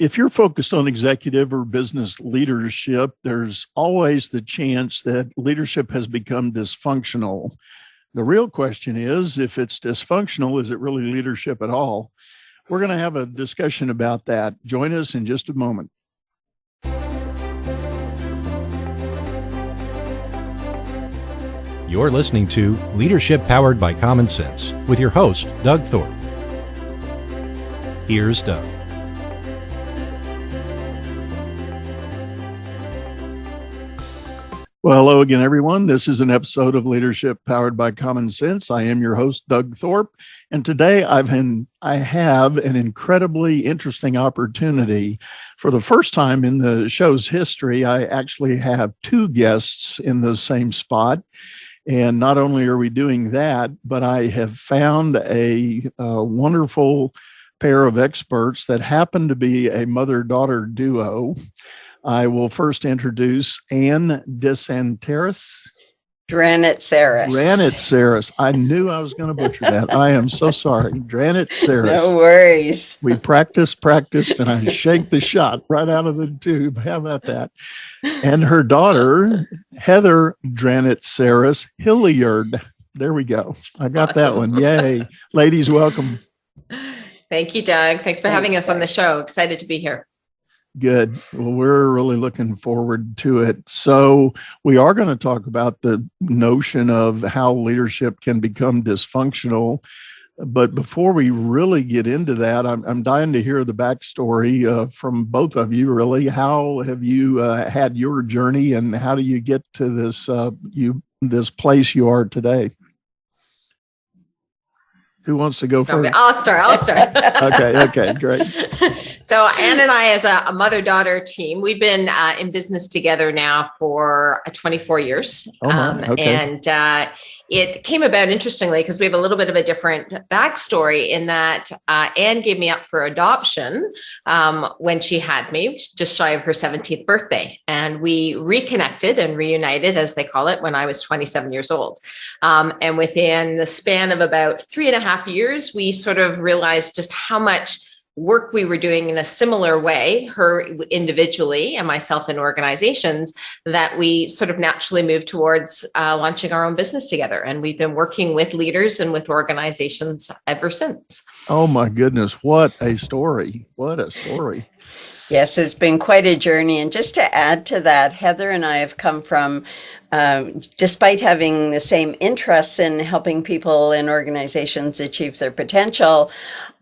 If you're focused on executive or business leadership, there's always the chance that leadership has become dysfunctional. The real question is, if it's dysfunctional, is it really leadership at all? We're going to have a discussion about that. Join us in just a moment. You're listening to Leadership Powered by Common Sense with your host, Doug Thorpe. Here's Doug. Well, hello again, everyone. This is an episode of Leadership Powered by Common Sense. I am your host, Doug Thorpe, and today I have an incredibly interesting opportunity. For the first time in the show's history, I actually have two guests in the same spot. And not only are we doing that, but I have found a wonderful pair of experts that happen to be a mother-daughter duo. I will first introduce Ann Dysmanteris. Dranitsaris. I knew I was going to butcher that. I am so sorry. Dranitsaris. No worries. We practiced, and I shake the shot right out of the tube. How about that? And her daughter, Heather Dranitsaris-Hilliard. There we go. I got that one. Yay. Ladies, welcome. Thank you, Doug. Thanks for having us on the show. Excited to be here. Good. Well, we're really looking forward to it. So we are going to talk about the notion of how leadership can become dysfunctional. But before we really get into that, I'm dying to hear the backstory from both of you, really. How have you had your journey, and how do you get to this place you are today? Who wants to go first? I'll start. Okay, great. So Ann and I, as a mother-daughter team, we've been in business together now for 24 years. And it came about interestingly because we have a little bit of a different backstory in that Ann gave me up for adoption when she had me, just shy of her 17th birthday. And we reconnected and reunited, as they call it, when I was 27 years old. And within the span of about 3.5 years, we sort of realized just how much work we were doing in a similar way, her individually and myself in organizations, that we sort of naturally moved towards launching our own business together. And we've been working with leaders and with organizations ever since. Oh my goodness. What a story. Yes, it's been quite a journey. And just to add to that, Heather and I have come from, despite having the same interests in helping people and organizations achieve their potential,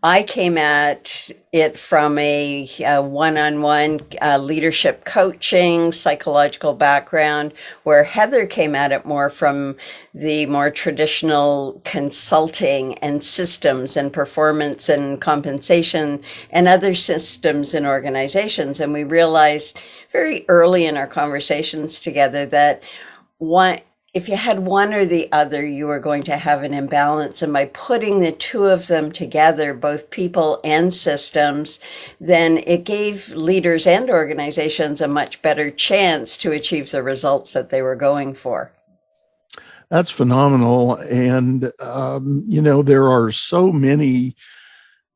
I came at it from a one-on-one leadership coaching, psychological background, where Heather came at it more from the more traditional consulting and systems and performance and compensation and other systems in organizations. And we realized very early in our conversations together that if you had one or the other, you were going to have an imbalance. And by putting the two of them together, both people and systems, then it gave leaders and organizations a much better chance to achieve the results that they were going for. That's phenomenal. And, there are so many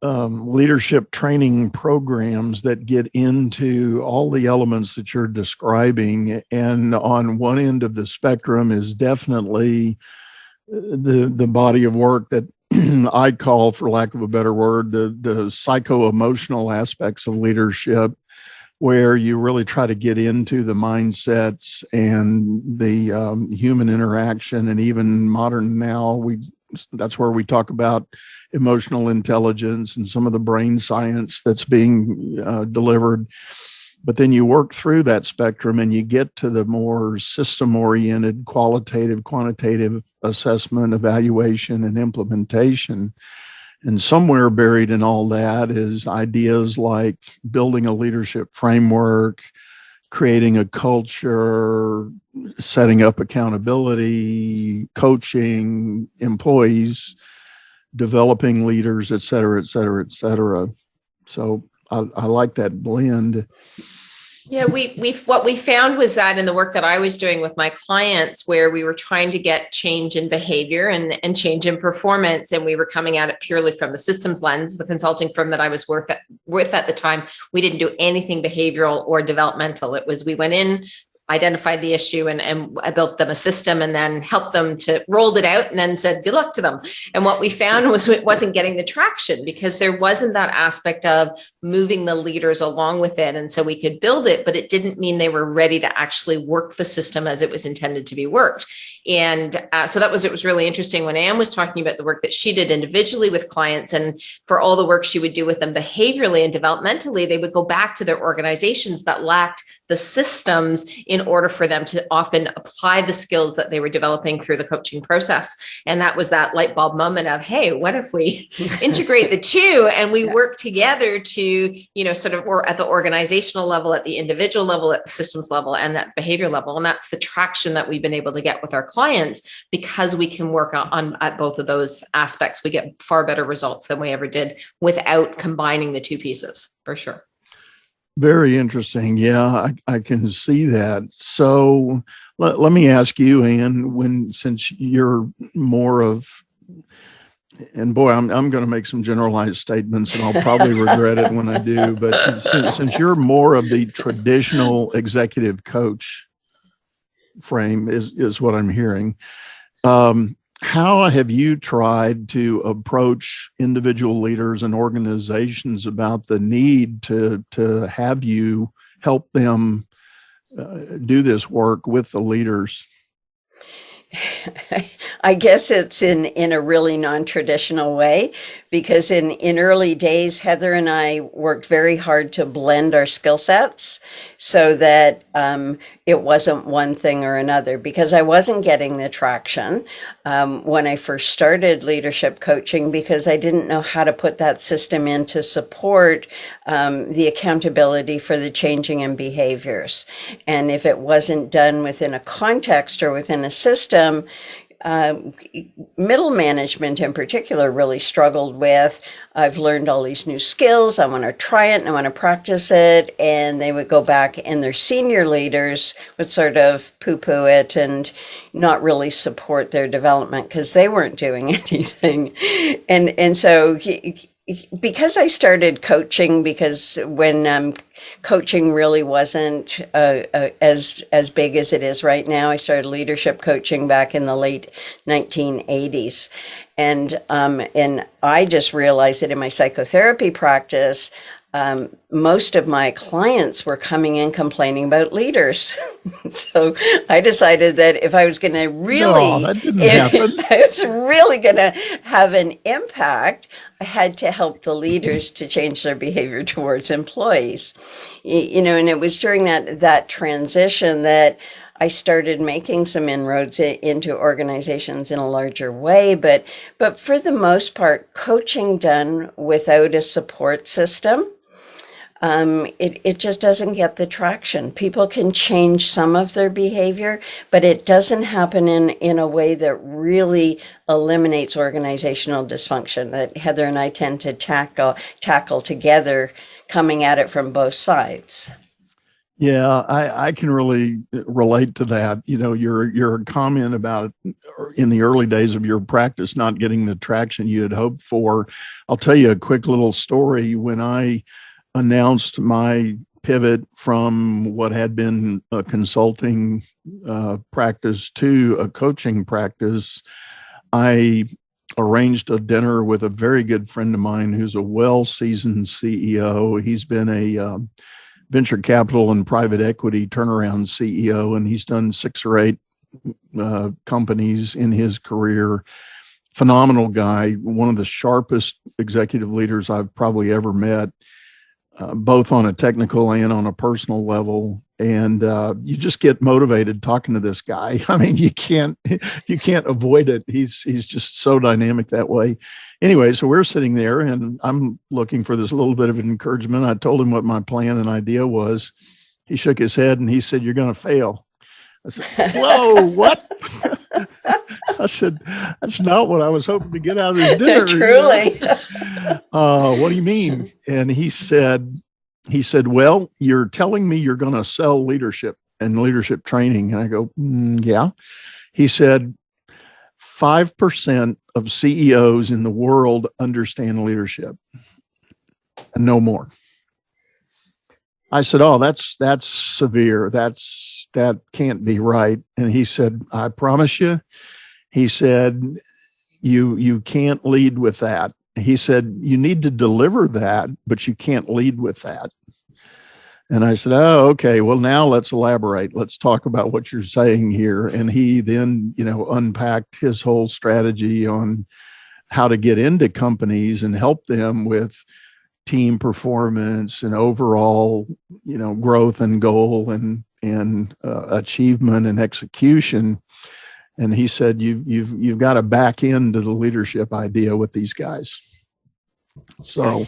leadership training programs that get into all the elements that you're describing. And on one end of the spectrum is definitely the body of work that I call, for lack of a better word, the psycho-emotional aspects of leadership, where you really try to get into the mindsets and the human interaction. And even modern now, that's where we talk about emotional intelligence and some of the brain science that's being delivered. But then you work through that spectrum and you get to the more system-oriented, qualitative, quantitative assessment, evaluation, and implementation. And somewhere buried in all that is ideas like building a leadership framework, creating a culture, setting up accountability, coaching employees, developing leaders, et cetera, et cetera, et cetera. So I like that blend. Yeah, what we found was that in the work that I was doing with my clients, where we were trying to get change in behavior and change in performance, and we were coming at it purely from the systems lens, the consulting firm that I was with at the time, we didn't do anything behavioral or developmental. It was, we went in, identified the issue, and I built them a system and then helped them to rolled it out and then said, good luck to them. And what we found was it wasn't getting the traction because there wasn't that aspect of moving the leaders along with it. And so we could build it, but it didn't mean they were ready to actually work the system as it was intended to be worked. And so it was really interesting when Anne was talking about the work that she did individually with clients, and for all the work she would do with them behaviorally and developmentally, they would go back to their organizations that lacked the systems in order for them to often apply the skills that they were developing through the coaching process. And that was that light bulb moment of, hey, what if we integrate the two and we work together to, sort of, or at the organizational level, at the individual level, at the systems level, and that behavior level. And that's the traction that we've been able to get with our clients, because we can work on at both of those aspects. We get far better results than we ever did without combining the two pieces, for sure. Very interesting. Yeah, I can see that. So let me ask you, Anne, since you're more of, and boy, I'm going to make some generalized statements and I'll probably regret it when I do, but since you're more of the traditional executive coach frame is what I'm hearing. How have you tried to approach individual leaders and organizations about the need to have you help them do this work with the leaders? I guess it's in a really non-traditional way, because in early days, Heather and I worked very hard to blend our skill sets so that it wasn't one thing or another, because I wasn't getting the traction when I first started leadership coaching, because I didn't know how to put that system in to support the accountability for the changing in behaviors. And if it wasn't done within a context or within a system, middle management in particular really struggled with, I've learned all these new skills, I want to try it and I want to practice it. And they would go back and their senior leaders would sort of poo-poo it and not really support their development because they weren't doing anything. And so because I started coaching, because when coaching really wasn't as big as it is right now. I started leadership coaching back in the late 1980s. And I just realized that in my psychotherapy practice, most of my clients were coming in complaining about leaders. So I decided that if I was going to really, I was really going to have an impact, I had to help the leaders to change their behavior towards employees. And it was during that transition that I started making some inroads into organizations in a larger way, but for the most part, coaching done without a support system, it just doesn't get the traction. People can change some of their behavior, but it doesn't happen in a way that really eliminates organizational dysfunction that Heather and I tend to tackle together, coming at it from both sides. Yeah, I can really relate to that. Your comment about in the early days of your practice not getting the traction you had hoped for. I'll tell you a quick little story. When I announced my pivot from what had been a consulting practice to a coaching practice, I arranged a dinner with a very good friend of mine who's a well-seasoned CEO. He's been a venture capital and private equity turnaround CEO, and he's done 6 or 8 companies in his career. Phenomenal guy, one of the sharpest executive leaders I've probably ever met, both on a technical and on a personal level. And you just get motivated talking to this guy. I mean, you can't avoid it. He's just so dynamic that way. Anyway, so we're sitting there and I'm looking for this little bit of encouragement. I told him what my plan and idea was. He shook his head and he said, "You're going to fail." I said, "Whoa, what?" I said, "That's not what I was hoping to get out of this dinner." Truly. What do you mean? And he said, he said, well, you're telling me you're going to sell leadership and leadership training. And I go, yeah. He said, 5% of CEOs in the world understand leadership and no more. I said, oh, that's severe. That can't be right. And he said, I promise you. He said, you can't lead with that. He said, you need to deliver that, but you can't lead with that. And I said, oh, okay, well, now let's elaborate. Let's talk about what you're saying here. And he then, unpacked his whole strategy on how to get into companies and help them with team performance and overall, growth and goal and achievement and execution. And he said, you've got to back into the leadership idea with these guys. So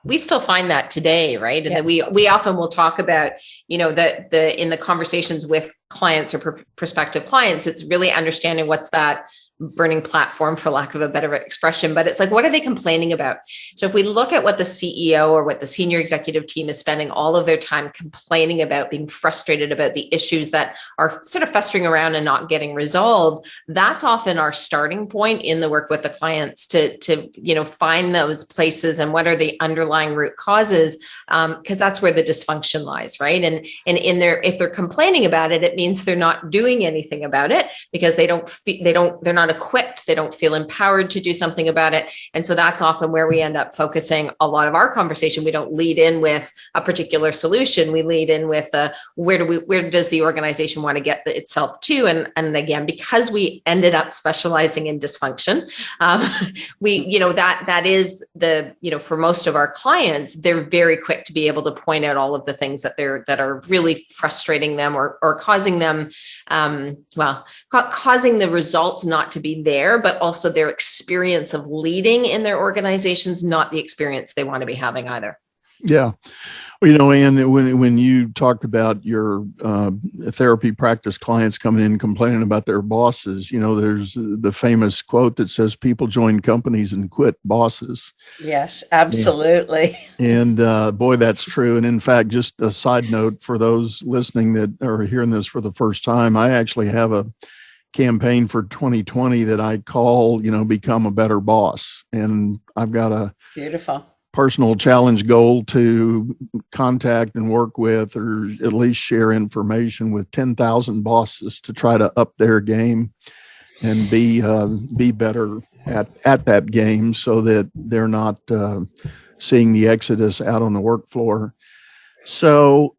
we still find that today, right? And yeah. we often will talk about, the in the conversations with clients or prospective clients, it's really understanding what's that burning platform, for lack of a better expression, but it's like, what are they complaining about? So if we look at what the CEO or what the senior executive team is spending all of their time complaining about, being frustrated about the issues that are sort of festering around and not getting resolved, that's often our starting point in the work with the clients to find those places and what are the underlying root causes, because that's where the dysfunction lies, right? And if they're complaining about it, it means they're not doing anything about it because they're not equipped. They don't feel empowered to do something about it. And so that's often where we end up focusing a lot of our conversation. We don't lead in with a particular solution. We lead in with where does the organization want to get itself to? And again, because we ended up specializing in dysfunction, that is for most of our clients, they're very quick to be able to point out all of the things that are really frustrating them or causing them, causing the results not to be there, but also their experience of leading in their organizations, not the experience they want to be having either. Yeah. Well, Ann, when you talked about your therapy practice clients coming in complaining about their bosses, there's the famous quote that says people join companies and quit bosses. Yes, absolutely. And boy, that's true. And in fact, just a side note for those listening that are hearing this for the first time, I actually have a campaign for 2020 that I call, become a better boss. And I've got a beautiful personal challenge goal to contact and work with, or at least share information with 10,000 bosses to try to up their game and be better at that game so that they're not seeing the exodus out on the work floor. So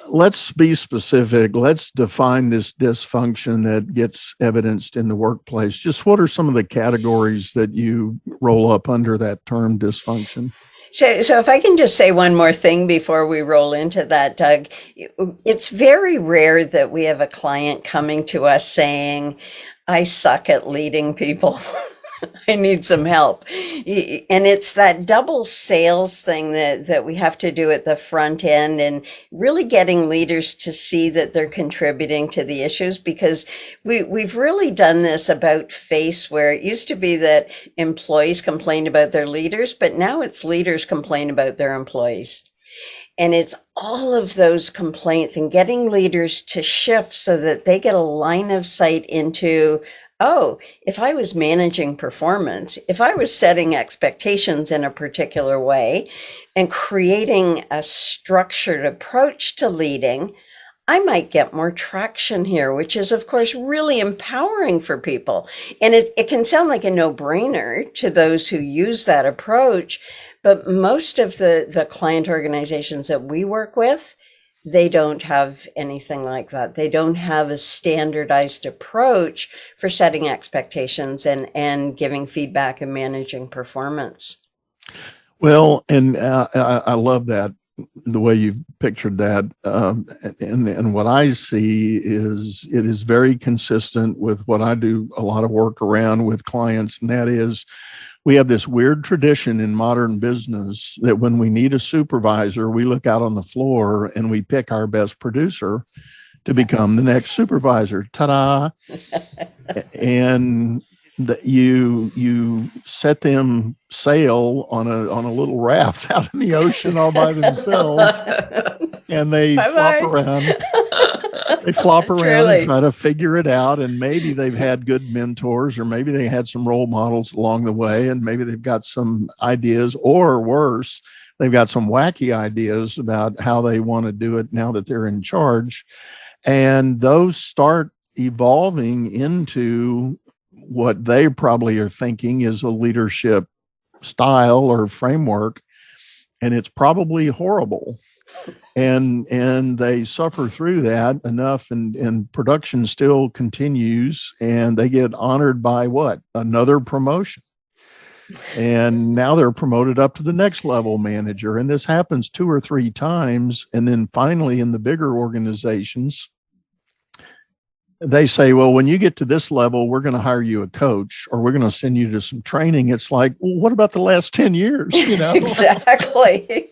let's be specific. Let's define this dysfunction that gets evidenced in the workplace. Just what are some of the categories that you roll up under that term dysfunction? So if I can just say one more thing before we roll into that, Doug, it's very rare that we have a client coming to us saying, I suck at leading people. I need some help. And it's that double sales thing that we have to do at the front end, and really getting leaders to see that they're contributing to the issues, because we've really done this about face, where it used to be that employees complained about their leaders, but now it's leaders complain about their employees. And it's all of those complaints and getting leaders to shift so that they get a line of sight into, oh, if I was managing performance, if I was setting expectations in a particular way and creating a structured approach to leading, I might get more traction here, which is, of course, really empowering for people. And it can sound like a no-brainer to those who use that approach, but most of the client organizations that we work with, they don't have anything like that. They don't have a standardized approach for setting expectations and giving feedback and managing performance. Well, and I love that, the way you've pictured that. And what I see is it is very consistent with what I do a lot of work around with clients. And that is, we have this weird tradition in modern business that when we need a supervisor, we look out on the floor and we pick our best producer to become the next supervisor. Ta-da! And that you set them sail on a little raft out in the ocean all by themselves, and they flop around. They flop around and try to figure it out. And maybe they've had good mentors, or maybe they had some role models along the way, and maybe they've got some ideas, or worse, they've got some wacky ideas about how they want to do it now that they're in charge. And those start evolving into what they probably are thinking is a leadership style or framework. And it's probably horrible. And they suffer through that enough, and production still continues, and they get honored by what? Another promotion. And now they're promoted up to the next level manager. And this happens 2 or 3 times. And then finally, in the bigger organizations, they say, well, when you get to this level, we're going to hire you a coach, or we're going to send you to some training. It's like, well, what about the last 10 years? Exactly.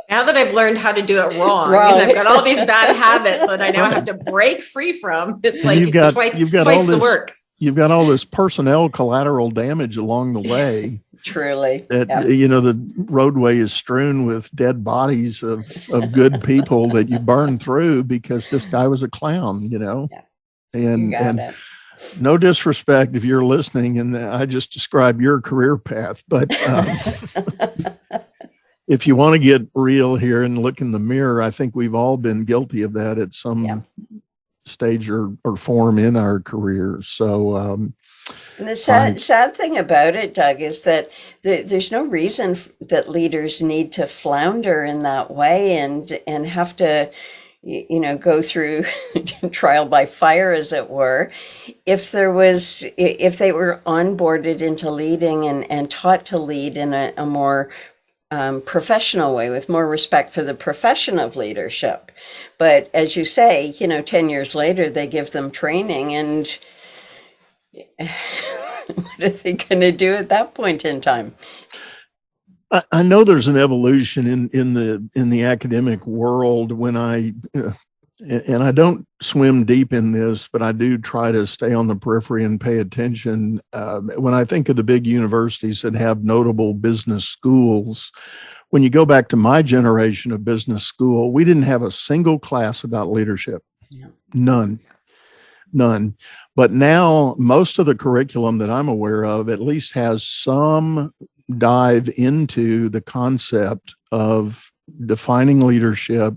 Now that I've learned how to do it wrong. And I've got all these bad habits that I now have to break free from. It's like twice the work. You've got all this personnel collateral damage along the way. Truly. That, the roadway is strewn with dead bodies of good people that you burn through because this guy was a clown, Yeah. And no disrespect if you're listening, and I just described your career path, but if you want to get real here and look in the mirror, I think we've all been guilty of that at some stage or form in our careers. So, and the sad thing about it, Doug, is that there's no reason that leaders need to flounder in that way and have to, go through trial by fire, as it were. If they were onboarded into leading and taught to lead in a more professional way, with more respect for the profession of leadership. But as you say, 10 years later, they give them training, and what are they going to do at that point in time? I know there's an evolution in the academic world when and I don't swim deep in this, but I do try to stay on the periphery and pay attention. When I think of the big universities that have notable business schools, when you go back to my generation of business school, we didn't have a single class about leadership. Yeah. None. But now most of the curriculum that I'm aware of at least has some dive into the concept of defining leadership,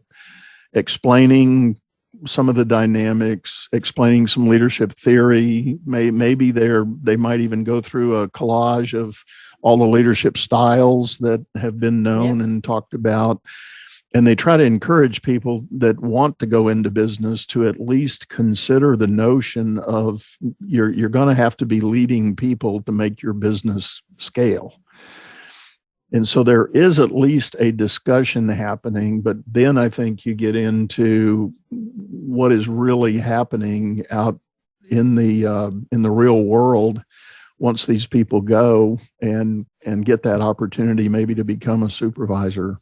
explaining some of the dynamics, explaining some leadership theory. Maybe they might even go through a collage of all the leadership styles that have been known and talked about. And they try to encourage people that want to go into business to at least consider the notion of you're going to have to be leading people to make your business scale. And so there is at least a discussion happening, but then I think you get into what is really happening out in the real world once these people go and get that opportunity maybe to become a supervisor.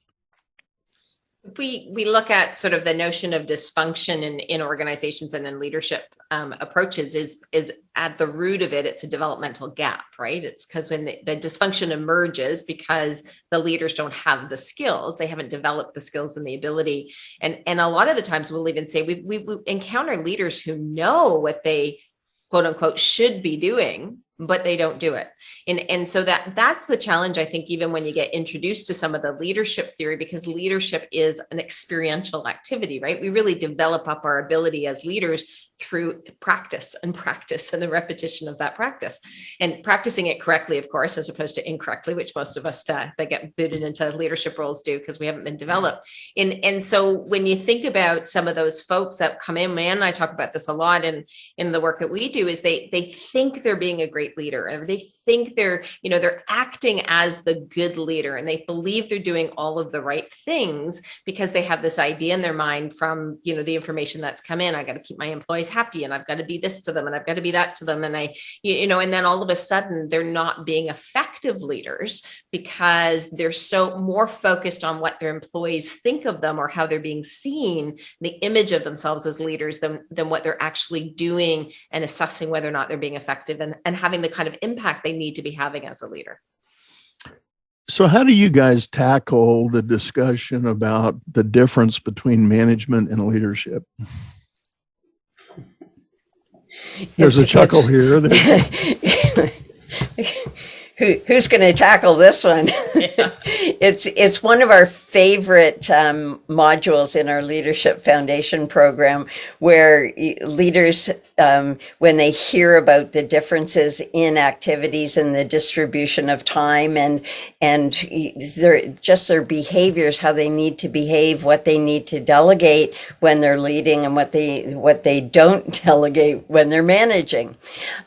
If we look at sort of the notion of dysfunction in organizations and in leadership approaches is at the root of it, it's a developmental gap, right? It's because when the dysfunction emerges because the leaders don't have the skills, they haven't developed the skills and the ability. And a lot of the times we'll even say we encounter leaders who know what they quote unquote should be doing, but they don't do it. And so that's the challenge, I think, even when you get introduced to some of the leadership theory, because leadership is an experiential activity, right? We really develop up our ability as leaders through practice and the repetition of that practice and practicing it correctly, of course, as opposed to incorrectly, which most of us that get booted into leadership roles do because we haven't been developed. And so when you think about some of those folks that come in, man, I talk about this a lot in the work that we do, is they think they're being a great great leader, or they think they're acting as the good leader, and they believe they're doing all of the right things because they have this idea in their mind from, the information that's come in. I got to keep my employees happy, and I've got to be this to them, and I've got to be that to them. And and then all of a sudden they're not being effective leaders because they're so more focused on what their employees think of them or how they're being seen, the image of themselves as leaders, than what they're actually doing and assessing whether or not they're being effective and having the kind of impact they need to be having as a leader. So how do you guys tackle the discussion about the difference between management and leadership? There's a chuckle here. Who's going to tackle this one? Yeah. It's one of our favorite modules in our Leadership Foundation program, where leaders, when they hear about the differences in activities and the distribution of time and their behaviors, how they need to behave, what they need to delegate when they're leading, and what they don't delegate when they're managing,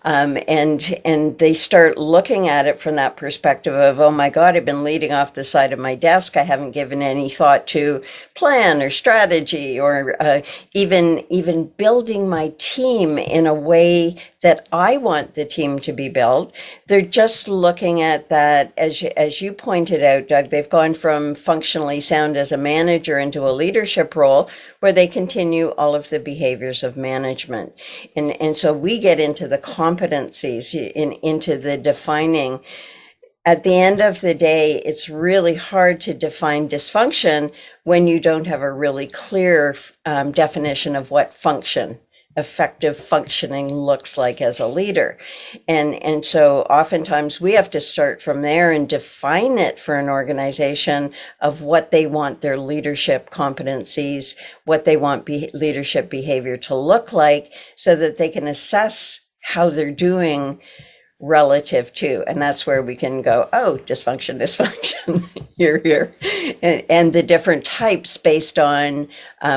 and they start looking at it from that perspective of, oh my God, I've been leading off the side of my desk. I haven't given any thought to plan or strategy, or even building my team in a way that I want the team to be built. They're just looking at that, as you pointed out, Doug, they've gone from functionally sound as a manager into a leadership role where they continue all of the behaviors of management. And so we get into the competencies, into the defining. At the end of the day, it's really hard to define dysfunction when you don't have a really clear definition of what effective functioning looks like as a leader. And so oftentimes we have to start from there and define it for an organization of what they want their leadership competencies, what they want leadership behavior to look like, so that they can assess how they're doing relative to. And that's where we can go, oh, dysfunction, here. And the different types based on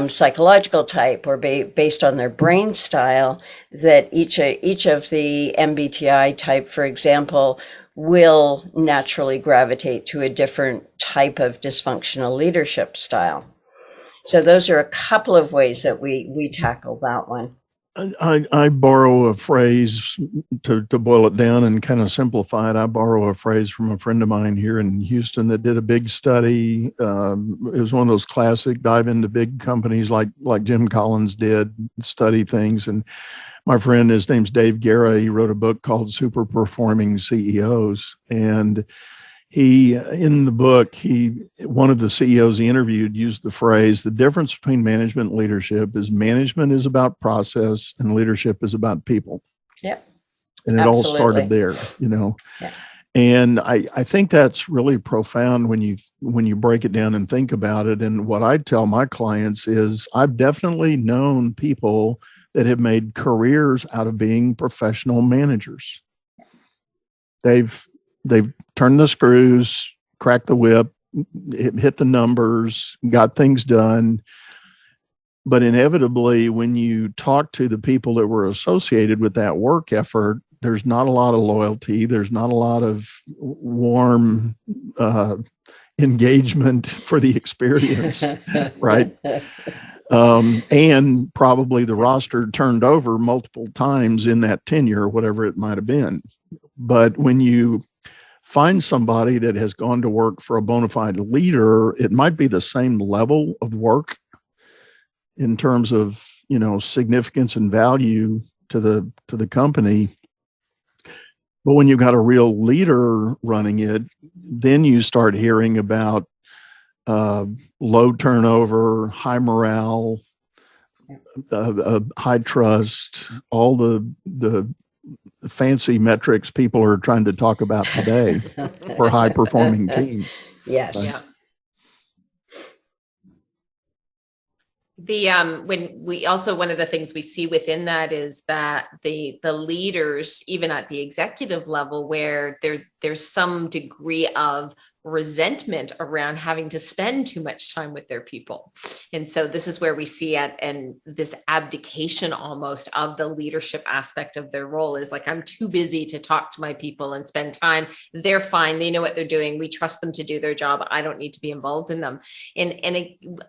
psychological type, or based on their brain style, that each of the MBTI type, for example, will naturally gravitate to a different type of dysfunctional leadership style. So those are a couple of ways that we tackle that one. I borrow a phrase to boil it down and kind of simplify it. I borrow a phrase from a friend of mine here in Houston that did a big study. It was one of those classic dive into big companies like Jim Collins did, study things. And my friend, his name's Dave Guerra, he wrote a book called Super Performing CEOs. And in the book, one of the CEOs he interviewed used the phrase, the difference between management and leadership is management is about process and leadership is about people. Yep. And it Absolutely. All started there, Yeah. And I think that's really profound when you break it down and think about it. And what I tell my clients is I've definitely known people that have made careers out of being professional managers. They've turned the screws, cracked the whip, hit the numbers, got things done. But inevitably, when you talk to the people that were associated with that work effort, there's not a lot of loyalty. There's not a lot of warm engagement for the experience, right? And probably the roster turned over multiple times in that tenure, whatever it might have been. But when you find somebody that has gone to work for a bona fide leader, it might be the same level of work in terms of, significance and value to the company. But when you've got a real leader running it, then you start hearing about low turnover, high morale, high trust, all the fancy metrics people are trying to talk about today for high performing teams. Yes. One of the things we see within that is that the leaders, even at the executive level, where there's some degree of resentment around having to spend too much time with their people. And so this is where we see and this abdication almost of the leadership aspect of their role is like, I'm too busy to talk to my people and spend time. They're fine. They know what they're doing. We trust them to do their job. I don't need to be involved in them.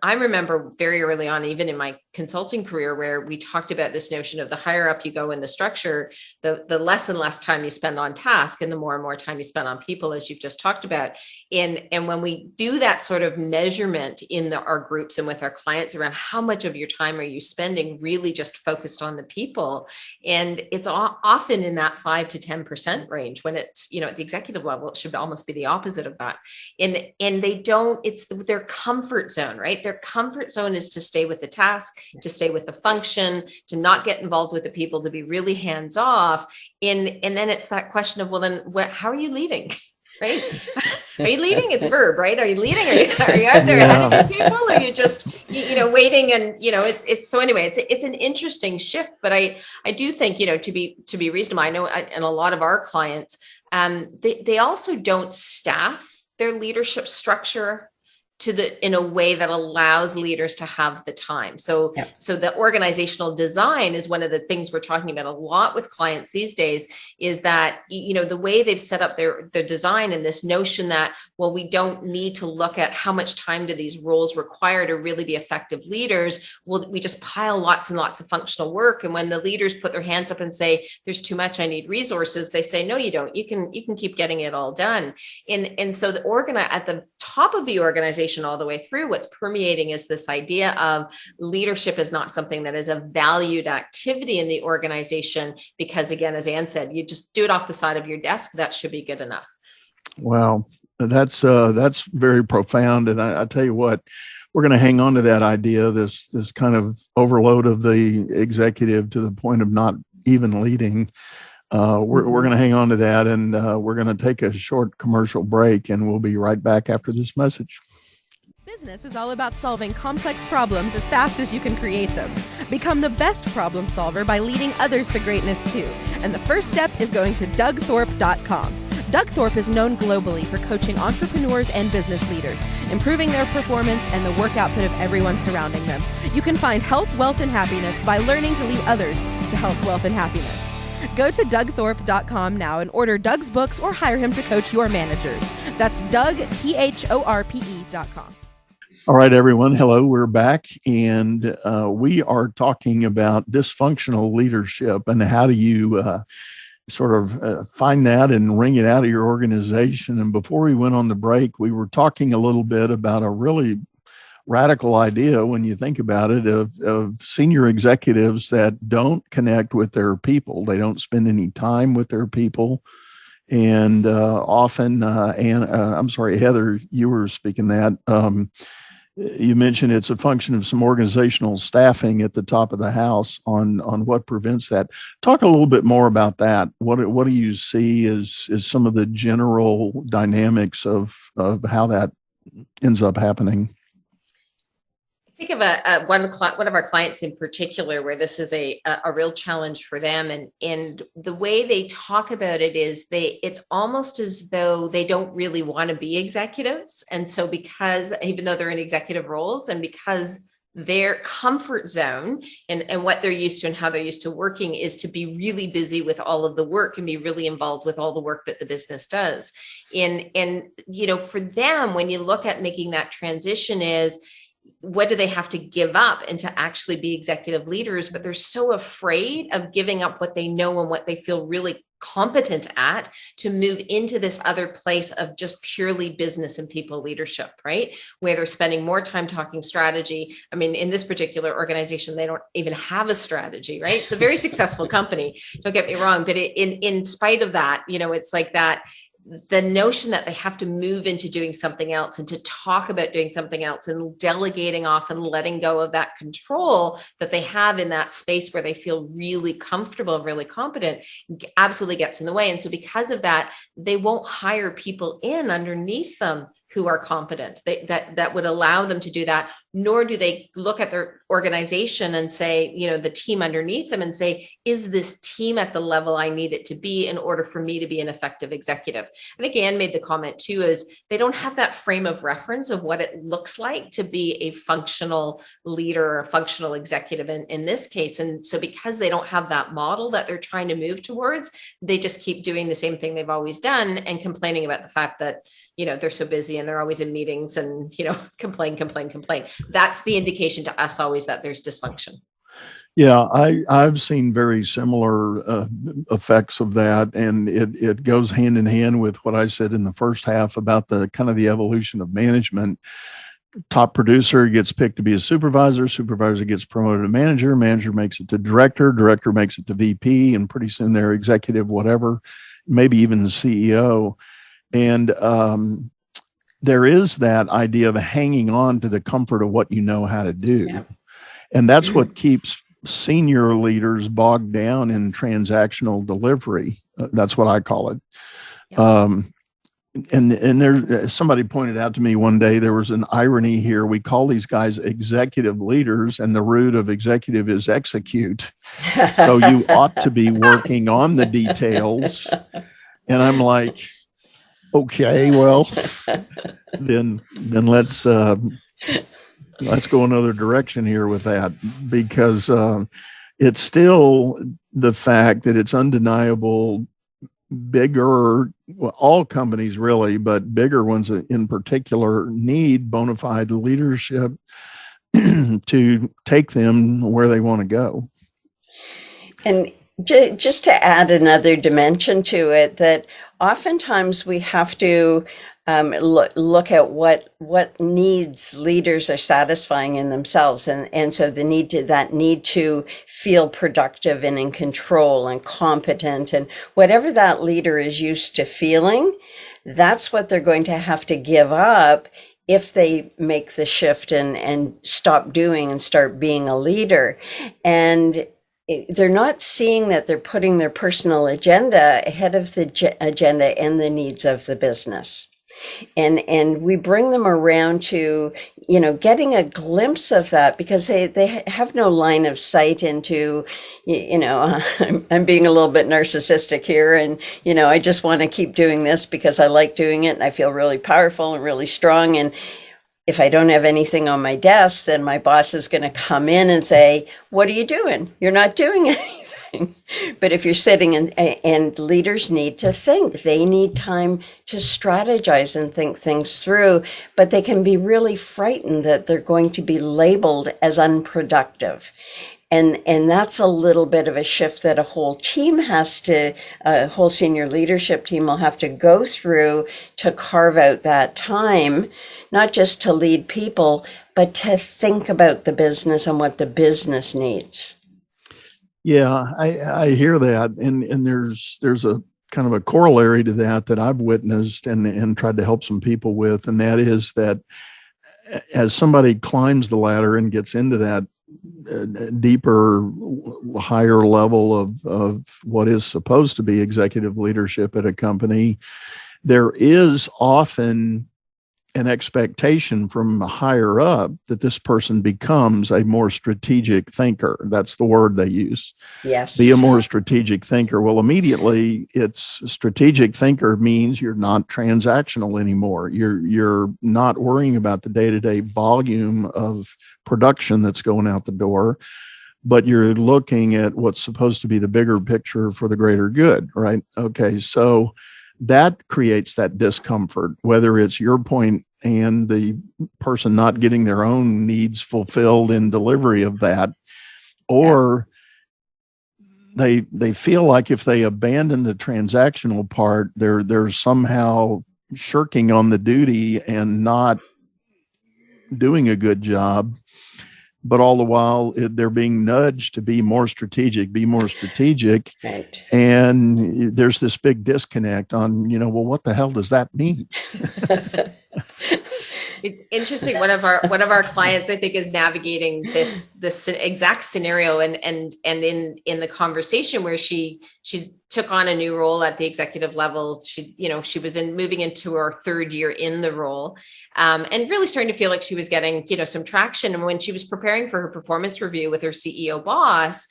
I remember very early on, even in my consulting career, where we talked about this notion of the higher up you go in the structure, the less and less time you spend on task and the more and more time you spend on people, as you've just talked about. And when we do that sort of measurement in our groups and with our clients around how much of your time are you spending really just focused on the people, and it's often in that 5 to 10% range, when it's, at the executive level, it should almost be the opposite of that. And they don't, it's their comfort zone, right? Their comfort zone is to stay with the task, to stay with the function, to not get involved with the people, to be really hands off. And then it's that question of, well, then how are you leading? Right? Are you leading? It's verb, right? Are you leading? Are you out there ahead of your people? Or are you just, waiting? And, it's so anyway, it's an interesting shift, but I do think, to be reasonable, I know, and a lot of our clients, they also don't staff their leadership structure in a way that allows leaders to have the time. So the organizational design is one of the things we're talking about a lot with clients these days, is that, the way they've set up their design, and this notion that, well, we don't need to look at how much time do these roles require to really be effective leaders. Well, we just pile lots and lots of functional work. And when the leaders put their hands up and say, there's too much, I need resources, they say, no, you don't. You can keep getting it all done. And so at the top of the organization, all the way through, what's permeating is this idea of leadership is not something that is a valued activity in the organization, because again, as Anne said, you just do it off the side of your desk. That should be good enough. Wow. That's very profound. And I tell you what, we're going to hang on to that idea, this kind of overload of the executive to the point of not even leading. We're going to hang on to that, and we're going to take a short commercial break, and we'll be right back after this message. Business is all about solving complex problems as fast as you can create them. Become the best problem solver by leading others to greatness too. And the first step is going to DougThorpe.com. Doug Thorpe is known globally for coaching entrepreneurs and business leaders, improving their performance and the work output of everyone surrounding them. You can find health, wealth, and happiness by learning to lead others to health, wealth, and happiness. Go to DougThorpe.com now and order Doug's books or hire him to coach your managers. That's DougThorpe.com. All right, everyone. Hello, we're back, and we are talking about dysfunctional leadership and how do you find that and wring it out of your organization. And before we went on the break, we were talking a little bit about a really radical idea, when you think about it, of senior executives that don't connect with their people. They don't spend any time with their people. And often, Heather, you were speaking that. You mentioned it's a function of some organizational staffing at the top of the house on what prevents that. Talk a little bit more about that. What do you see as some of the general dynamics of how that ends up happening? Think of one of our clients in particular, where this is a real challenge for them, and the way they talk about it is it's almost as though they don't really want to be executives, and so because even though they're in executive roles, and because their comfort zone and what they're used to and how they're used to working is to be really busy with all of the work and be really involved with all the work that the business does. And for them, when you look at making that transition, is what do they have to give up and to actually be executive leaders? But they're so afraid of giving up what they know and what they feel really competent at to move into this other place of just purely business and people leadership, right? Where they're spending more time talking strategy. I mean, in this particular organization, they don't even have a strategy, right? It's a very successful company. Don't get me wrong. But in spite of that, it's like that, the notion that they have to move into doing something else and to talk about doing something else and delegating off and letting go of that control that they have in that space where they feel really comfortable, really competent, absolutely gets in the way. And so because of that, they won't hire people in underneath them who are competent, that would allow them to do that, nor do they look at their organization and say, the team underneath them and say, is this team at the level I need it to be in order for me to be an effective executive? I think Anne made the comment too, is they don't have that frame of reference of what it looks like to be a functional leader or a functional executive in this case. And so because they don't have that model that they're trying to move towards, they just keep doing the same thing they've always done and complaining about the fact that, they're so busy and they're always in meetings and, complain. That's the indication to us always that there's dysfunction. Yeah, I've seen very similar effects of that, and it goes hand in hand with what I said in the first half about the kind of the evolution of management. Top producer gets picked to be a supervisor gets promoted to manager makes it to director makes it to VP, and pretty soon they're executive, whatever, maybe even the CEO. And there is that idea of hanging on to the comfort of what you know how to do. Yeah. And that's what keeps senior leaders bogged down in transactional delivery. That's what I call it. Yeah. And there, somebody pointed out to me one day, there was an irony here. We call these guys executive leaders, and the root of executive is execute. So you ought to be working on the details. And I'm like, okay, well, then let's go another direction here with that, because it's still the fact that it's undeniable. Bigger, well, all companies really, but bigger ones in particular need bona fide leadership to take them where they want to go. And just to add another dimension to it, that oftentimes we have to look at what needs leaders are satisfying in themselves, and so the need to feel productive and in control and competent, and whatever that leader is used to feeling, that's what they're going to have to give up if they make the shift and stop doing and start being a leader. And they're not seeing that they're putting their personal agenda ahead of the agenda and the needs of the business. And we bring them around to, getting a glimpse of that, because they have no line of sight into, I'm being a little bit narcissistic here, and, I just want to keep doing this because I like doing it and I feel really powerful and really strong. And if I don't have anything on my desk, then my boss is going to come in and say, what are you doing? You're not doing anything. But if you're sitting and leaders need to think, they need time to strategize and think things through, but they can be really frightened that they're going to be labeled as unproductive. And that's a little bit of a shift that a whole senior leadership team will have to go through to carve out that time, not just to lead people, but to think about the business and what the business needs. Yeah, I hear that. And there's a kind of a corollary to that I've witnessed and tried to help some people with. And that is that as somebody climbs the ladder and gets into that deeper, higher level of what is supposed to be executive leadership at a company, there is often an expectation from higher up that this person becomes a more strategic thinker. That's the word they use. Yes. Be a more strategic thinker. Well, immediately it's strategic thinker means you're not transactional anymore. You're not worrying about the day-to-day volume of production that's going out the door, but you're looking at what's supposed to be the bigger picture for the greater good, right? Okay, so that creates that discomfort, whether it's your point and the person not getting their own needs fulfilled in delivery of that, or they feel like if they abandon the transactional part, they're somehow shirking on the duty and not doing a good job. But all the while, they're being nudged to be more strategic. Right. And there's this big disconnect on, well, what the hell does that mean? It's interesting. One of our clients, I think, is navigating this exact scenario, and in the conversation where she took on a new role at the executive level. She was moving into her third year in the role, and really starting to feel like she was getting, some traction. And when she was preparing for her performance review with her CEO boss,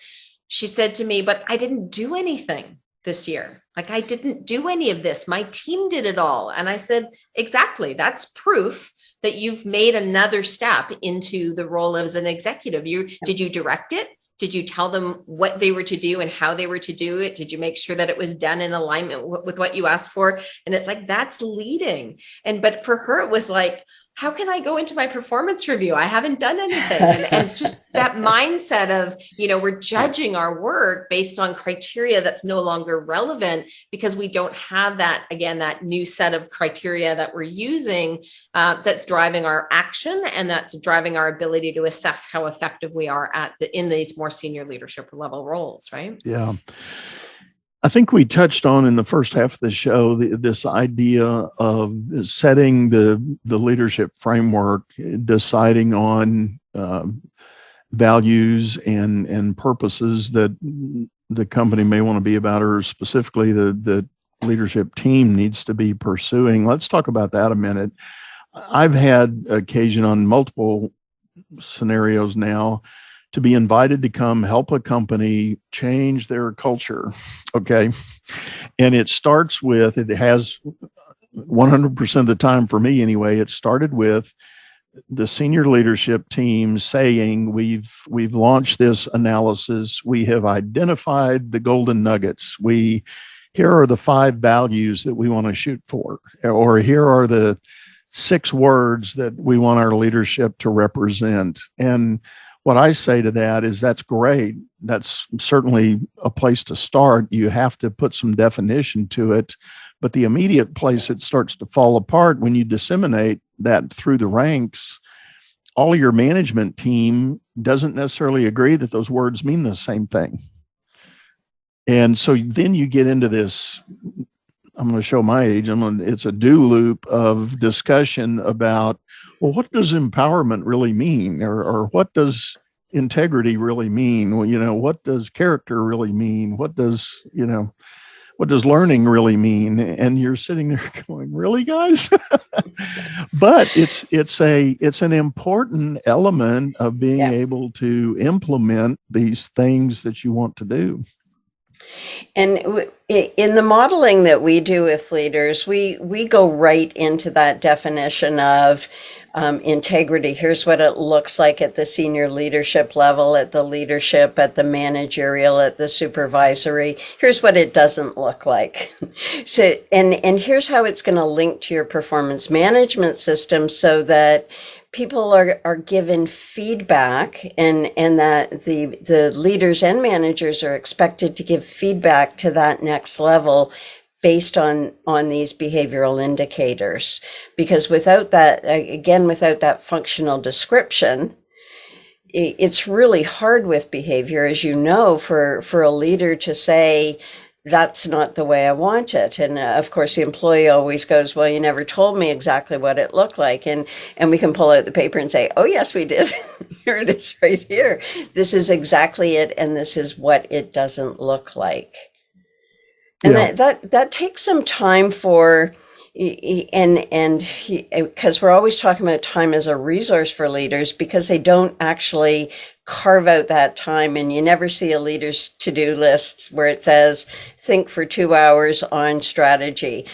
she said to me, "But I didn't do anything this year. Like, I didn't do any of this. My team did it all." And I said, exactly. That's proof that you've made another step into the role as an executive. Did you direct it? Did you tell them what they were to do and how they were to do it? Did you make sure that it was done in alignment with what you asked for? And it's like, that's leading. But for her, it was like, how can I go into my performance review? I haven't done anything. And just that mindset of, we're judging our work based on criteria that's no longer relevant because we don't have that, again, that new set of criteria that we're using that's driving our action, and that's driving our ability to assess how effective we are in these more senior leadership level roles, right? Yeah. I think we touched on in the first half of the show this idea of setting the leadership framework, deciding on values and purposes that the company may want to be about, or specifically the leadership team needs to be pursuing. Let's talk about that a minute. I've had occasion on multiple scenarios now to be invited to come help a company change their culture. Okay. And it starts with, it has 100% of the time for me anyway, it started with the senior leadership team saying, we've launched this analysis. We have identified the golden nuggets. Here are the 5 values that we want to shoot for, or here are the 6 words that we want our leadership to represent. And what I say to that is, that's great. That's certainly a place to start. You have to put some definition to it. But the immediate place it starts to fall apart when you disseminate that through the ranks, all of your management team doesn't necessarily agree that those words mean the same thing. And so then you get into this, I'm going to show my age, it's a do loop of discussion about, well, what does empowerment really mean? Or what does integrity really mean? Well, what does character really mean? What does learning really mean? And you're sitting there going, really, guys? But it's an important element of being able to implement these things that you want to do. And in the modeling that we do with leaders, we go right into that definition of integrity. Here's what it looks like at the senior leadership level, at the leadership, at the managerial, at the supervisory. Here's what it doesn't look like. So, and here's how it's going to link to your performance management system, so that people are given feedback, and that the leaders and managers are expected to give feedback to that next level based on these behavioral indicators. Because without that functional description, it's really hard with behavior, as you know, for a leader to say, that's not the way I want it. And of course, the employee always goes, well, you never told me exactly what it looked like. And we can pull out the paper and say, oh, yes, we did. Here it is right here. This is exactly it. And this is what it doesn't look like. And that takes some time for, and because we're always talking about time as a resource for leaders, because they don't actually carve out that time. And you never see a leader's to-do list where it says, think for 2 hours on strategy,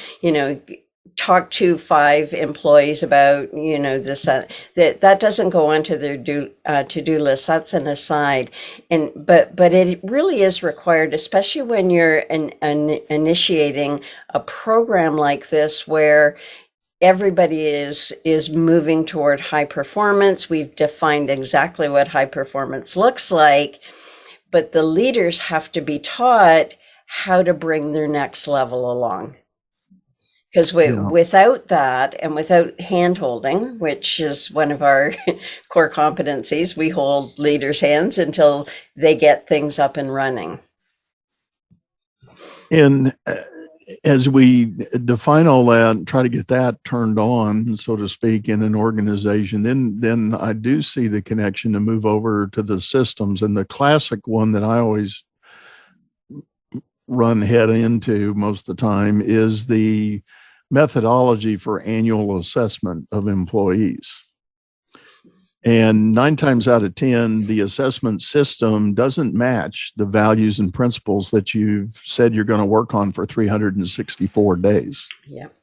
talk to 5 employees about, this, that doesn't go onto their to-do list. That's an aside. But it really is required, especially when you're initiating a program like this, where everybody is moving toward high performance. We've defined exactly what high performance looks like, but the leaders have to be taught how to bring their next level along. Because without that, and without hand-holding, which is one of our core competencies, we hold leaders' hands until they get things up and running. And as we define all that and try to get that turned on, so to speak, in an organization, then I do see the connection to move over to the systems. And the classic one that I always run head into most of the time is the methodology for annual assessment of employees. And 9 times out of 10, the assessment system doesn't match the values and principles that you've said you're going to work on for 364 days. Yep.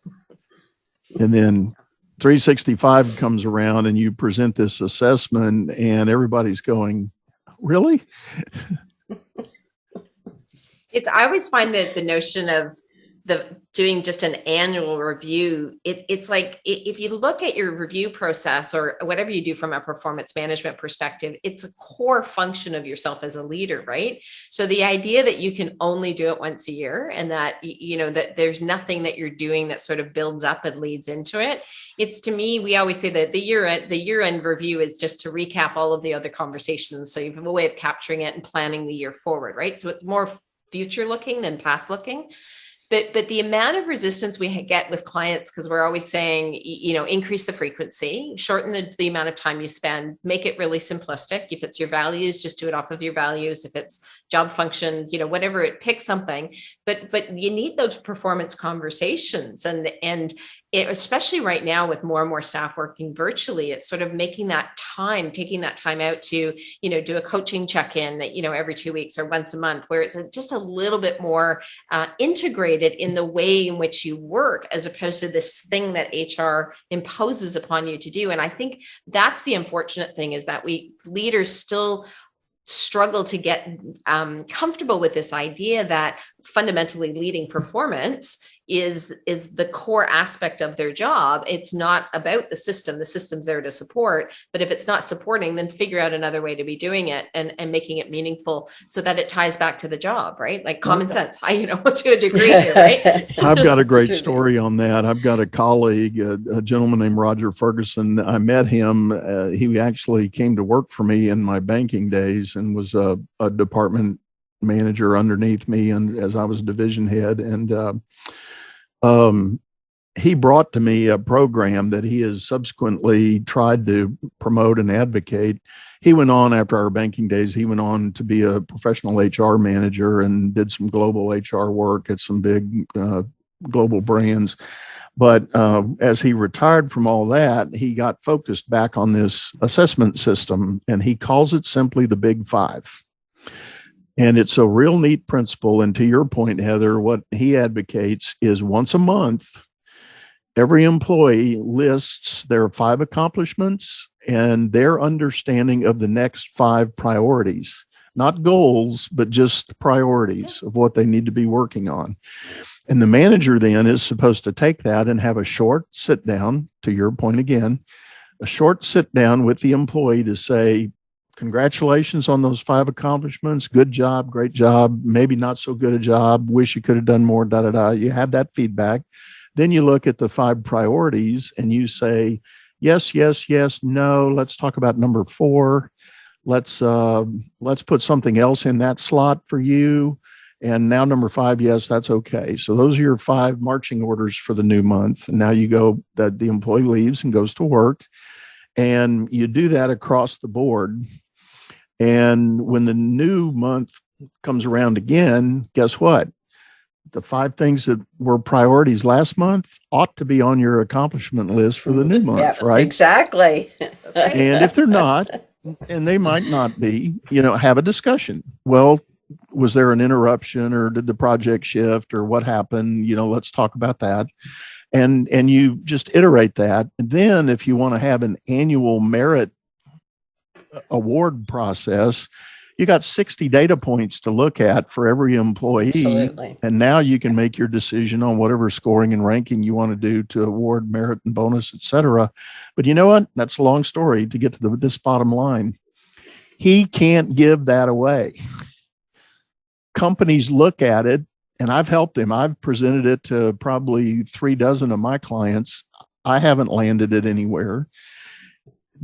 And then 365 comes around and you present this assessment and everybody's going, really? I always find that the notion of doing just an annual review, it's like, if you look at your review process or whatever you do from a performance management perspective, it's a core function of yourself as a leader, right? So the idea that you can only do it once a year and that, that there's nothing that you're doing that sort of builds up and leads into it. It's, to me, we always say that the year-end review is just to recap all of the other conversations. So you have a way of capturing it and planning the year forward, right? So it's more future looking than past looking. But the amount of resistance we get with clients, because we're always saying, increase the frequency, shorten the amount of time you spend, make it really simplistic. If it's your values, just do it off of your values. If it's job function, whatever, pick something. But you need those performance conversations. And especially right now with more and more staff working virtually, it's sort of taking that time out to, do a coaching check-in, every 2 weeks or once a month, where it's just a little bit more integrated in the way in which you work, as opposed to this thing that HR imposes upon you to do. And I think that's the unfortunate thing, is that leaders still struggle to get comfortable with this idea that fundamentally leading performance is the core aspect of their job. It's not about the system. The system's there to support, but if it's not supporting, then figure out another way to be doing it and making it meaningful so that it ties back to the job, right? Like common sense, to a degree here, right? I've got a great story on that. I've got a colleague, a gentleman named Roger Ferguson. I met him. He actually came to work for me in my banking days and was a department manager underneath me, and as I was division head. And he brought to me a program that he has subsequently tried to promote and advocate. He went on, after our banking days, he went on to be a professional HR manager and did some global HR work at some big global brands. But as he retired from all that, he got focused back on this assessment system, and he calls it simply the Big Five. And it's a real neat principle. And to your point, Heather, what he advocates is once a month, every employee lists their 5 accomplishments and their understanding of the next 5 priorities, not goals, but just priorities of what they need to be working on. And the manager then is supposed to take that and have a short sit down, to your point again, a short sit down with the employee to say, congratulations on those 5 accomplishments. Good job, great job, maybe not so good a job, wish you could have done more, You have that feedback. Then you look at the 5 priorities and you say, yes, yes, yes, no, let's talk about number 4. Let's put something else in that slot for you. And now number 5, yes, that's okay. So those are your 5 marching orders for the new month. And now you go, that the employee leaves and goes to work. And you do that across the board. And when the new month comes around again, guess what? The 5 things that were priorities last month ought to be on your accomplishment list for the new month, right? Exactly. And if they're not, and they might not be, have a discussion. Well, was there an interruption, or did the project shift, or what happened? Let's talk about that. And you just iterate that. And then if you want to have an annual merit award process, you got 60 data points to look at for every employee. Absolutely. And now you can make your decision on whatever scoring and ranking you want to do to award merit and bonus, et cetera. But you know what? That's a long story to get to this bottom line. He can't give that away. Companies look at it, and I've helped him. I've presented it to probably 3 dozen of my clients. I haven't landed it anywhere.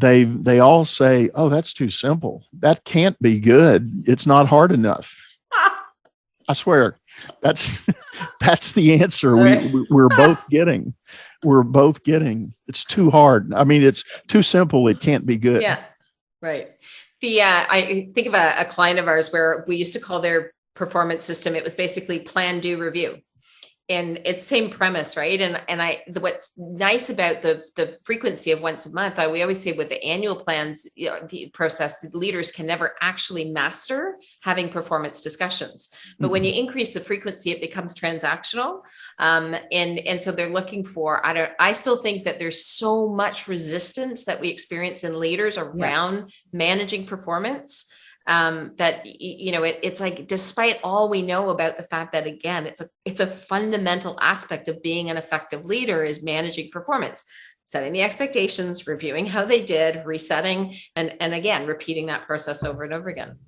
They all say, oh, that's too simple. That can't be good. It's not hard enough. I swear. That's that's the answer we're both getting. We're both getting. It's too hard. I mean, it's too simple. It can't be good. Yeah, right. I think of a client of ours where we used to call their performance system. It was basically plan, do, review. And it's same premise, right? What's nice about the frequency of once a month, we always say with the annual plans, the process, leaders can never actually master having performance discussions. But when you increase the frequency, it becomes transactional. And so they're looking for, I still think that there's so much resistance that we experience in leaders around managing performance. That, it's like, despite all we know about the fact that, again, it's a fundamental aspect of being an effective leader is managing performance, setting the expectations, reviewing how they did, resetting, and again, repeating that process over and over again.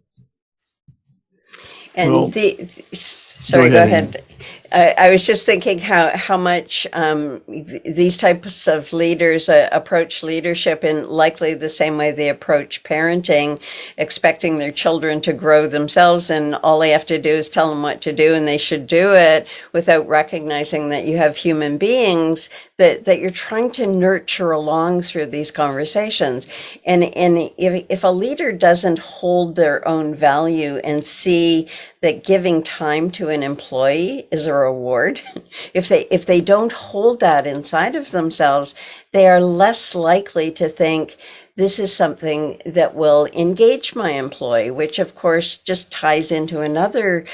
And sorry, go ahead. I was just thinking how much these types of leaders approach leadership in likely the same way they approach parenting, expecting their children to grow themselves, and all they have to do is tell them what to do, and they should do it, without recognizing that you have human beings that you're trying to nurture along through these conversations. And if a leader doesn't hold their own value and see that giving time to an employee is a reward, if they don't hold that inside of themselves, they are less likely to think this is something that will engage my employee, which of course just ties into another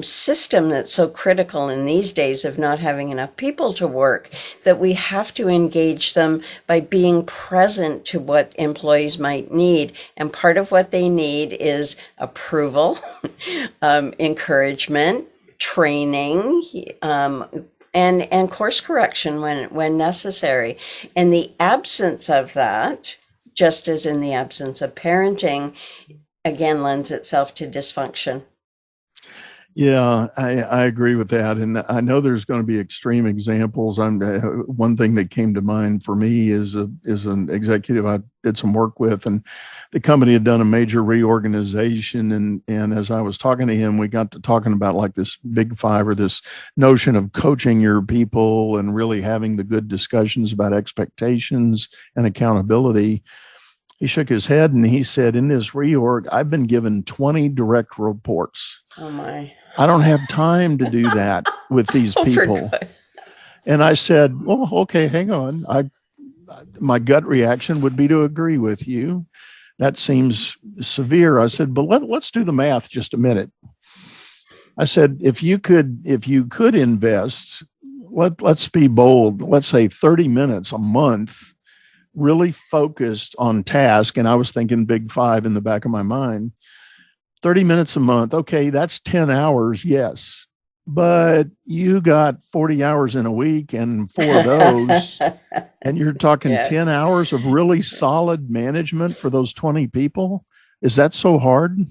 system that's so critical in these days of not having enough people to work, that we have to engage them by being present to what employees might need. And part of what they need is approval, encouragement, training, and course correction when necessary. And the absence of that, just as in the absence of parenting, again, lends itself to dysfunction. Yeah, I agree with that. And I know there's going to be extreme examples. One thing that came to mind for me is an executive I did some work with, and the company had done a major reorganization. And as I was talking to him, we got to talking about like this big five, or this notion of coaching your people and really having the good discussions about expectations and accountability. He shook his head and he said, in this reorg, I've been given 20 direct reports. Oh my. I don't have time to do that with these people. And I said, well, okay, hang on. My gut reaction would be to agree with you. That seems severe. I said, but let's do the math just a minute. I said, if you could invest, let's be bold. Let's say 30 minutes a month, really focused on task. And I was thinking big five in the back of my mind. 30 minutes a month. Okay, that's 10 hours. Yes. But you got 40 hours in a week and 4 of those, and you're talking 10 hours of really solid management for those 20 people. Is that so hard?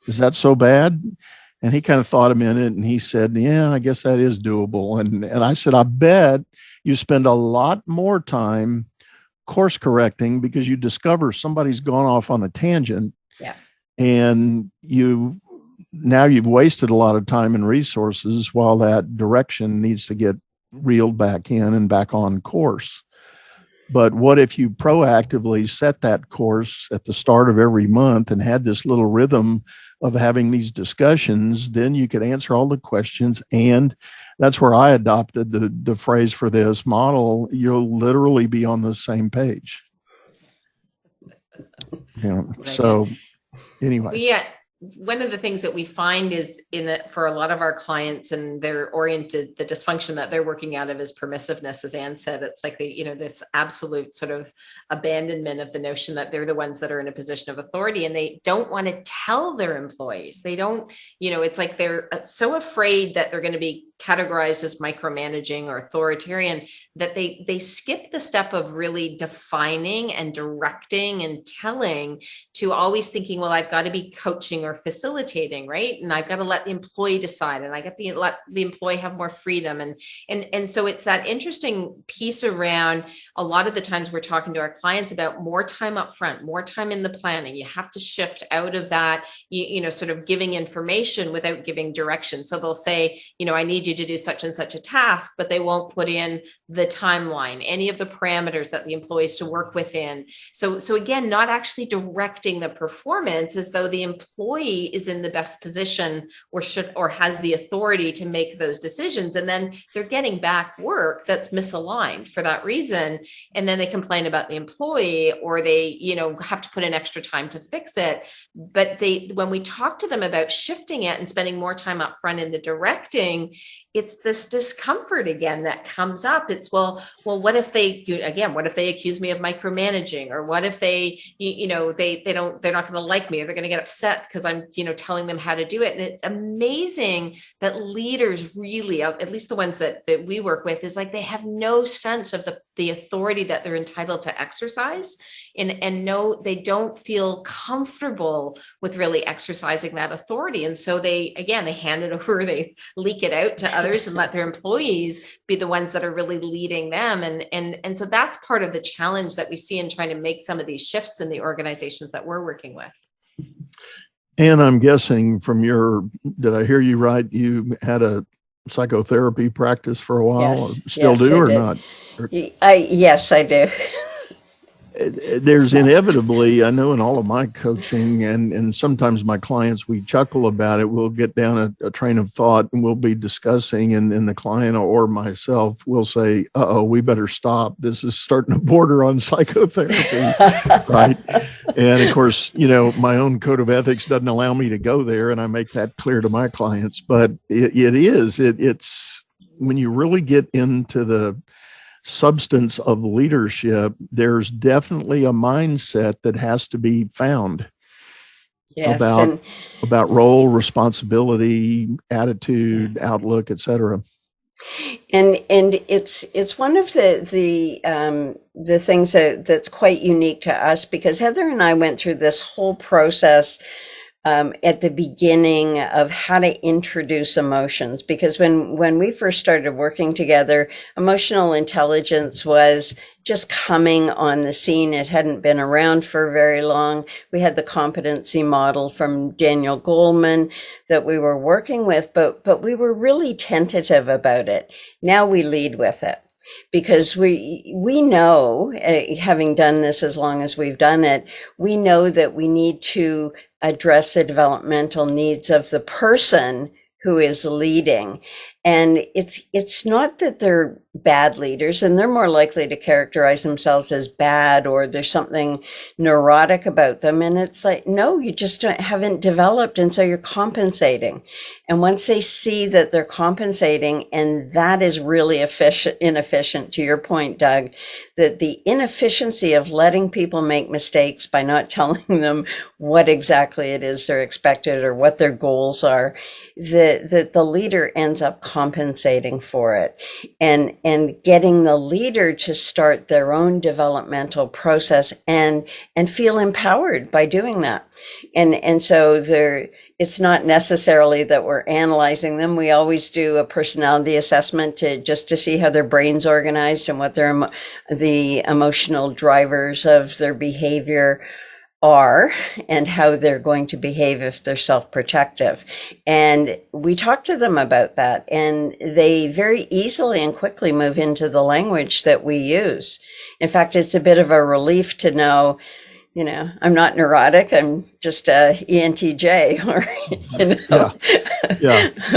Is that so bad? And he kind of thought a minute and he said, yeah, I guess that is doable. And I said, I bet you spend a lot more time course correcting because you discover somebody's gone off on a tangent. Yeah. And you've wasted a lot of time and resources while that direction needs to get reeled back in and back on course. But what if you proactively set that course at the start of every month and had this little rhythm of having these discussions? Then you could answer all the questions. And that's where I adopted the phrase for this model. You'll literally be on the same page. So anyway. One of the things that we find is for a lot of our clients, and they're oriented, the dysfunction that they're working out of is permissiveness. As Anne said, it's like this absolute sort of abandonment of the notion that they're the ones that are in a position of authority, and they don't want to tell their employees. They don't, it's like they're so afraid that they're going to be categorized as micromanaging or authoritarian, that they skip the step of really defining and directing and telling, to always thinking, well, I've got to be coaching or facilitating, right? And I've got to let the employee decide, and I got to let the employee have more freedom. And so it's that interesting piece around, a lot of the times we're talking to our clients about more time up front, more time in the planning. You have to shift out of that, sort of giving information without giving direction. So they'll say, I need you to do such and such a task, but they won't put in the timeline, any of the parameters that the employees to work within. So again, not actually directing the performance as though the employee is in the best position or has the authority to make those decisions. And then they're getting back work that's misaligned for that reason. And then they complain about the employee, or they, have to put in extra time to fix it. But when we talk to them about shifting it and spending more time up front in the directing, it's this discomfort again that comes up. It's, well, what if they accuse me of micromanaging, or what if they're not going to like me, or they're going to get upset because I'm, telling them how to do it. And it's amazing that leaders really, at least the ones that we work with, is like, they have no sense of the authority that they're entitled to exercise, and no, they don't feel comfortable with really exercising that authority. And so they hand it over, they leak it out to others and let their employees be the ones that are really leading them. And so that's part of the challenge that we see in trying to make some of these shifts in the organizations that we're working with. And I'm guessing did I hear you right? You had a psychotherapy practice for a while, yes, do I or did. not? Yes, I do. There's inevitably, I know in all of my coaching, and sometimes my clients, we chuckle about it. We'll get down a train of thought and we'll be discussing, and the client or myself will say, we better stop. This is starting to border on psychotherapy, right? And of course, my own code of ethics doesn't allow me to go there, and I make that clear to my clients. But it's when you really get into the substance of leadership, there's definitely a mindset that has to be found. Yes, about role, responsibility, attitude, outlook, etc. And it's one of the things that's quite unique to us, because Heather and I went through this whole process at the beginning of how to introduce emotions, because when we first started working together, emotional intelligence was just coming on the scene. It hadn't been around for very long. We had the competency model from Daniel Goleman that we were working with, but we were really tentative about it. Now we lead with it, because we know, having done this as long as we've done it, we know that we need to address the developmental needs of the person who is leading. And it's not that they're bad leaders, and they're more likely to characterize themselves as bad, or there's something neurotic about them. And it's like, no, you just haven't developed. And so you're compensating. And once they see that they're compensating, and that is really inefficient, to your point, Doug, that the inefficiency of letting people make mistakes by not telling them what exactly it is they're expected or what their goals are, that the leader ends up compensating for it, and getting the leader to start their own developmental process and feel empowered by doing that. And so it's not necessarily that we're analyzing them. We always do a personality assessment just to see how their brain's organized and what the emotional drivers of their behavior are, and how they're going to behave if they're self-protective. And we talk to them about that, and they very easily and quickly move into the language that we use. In fact, it's a bit of a relief to know, I'm not neurotic, I'm just a ENTJ, or,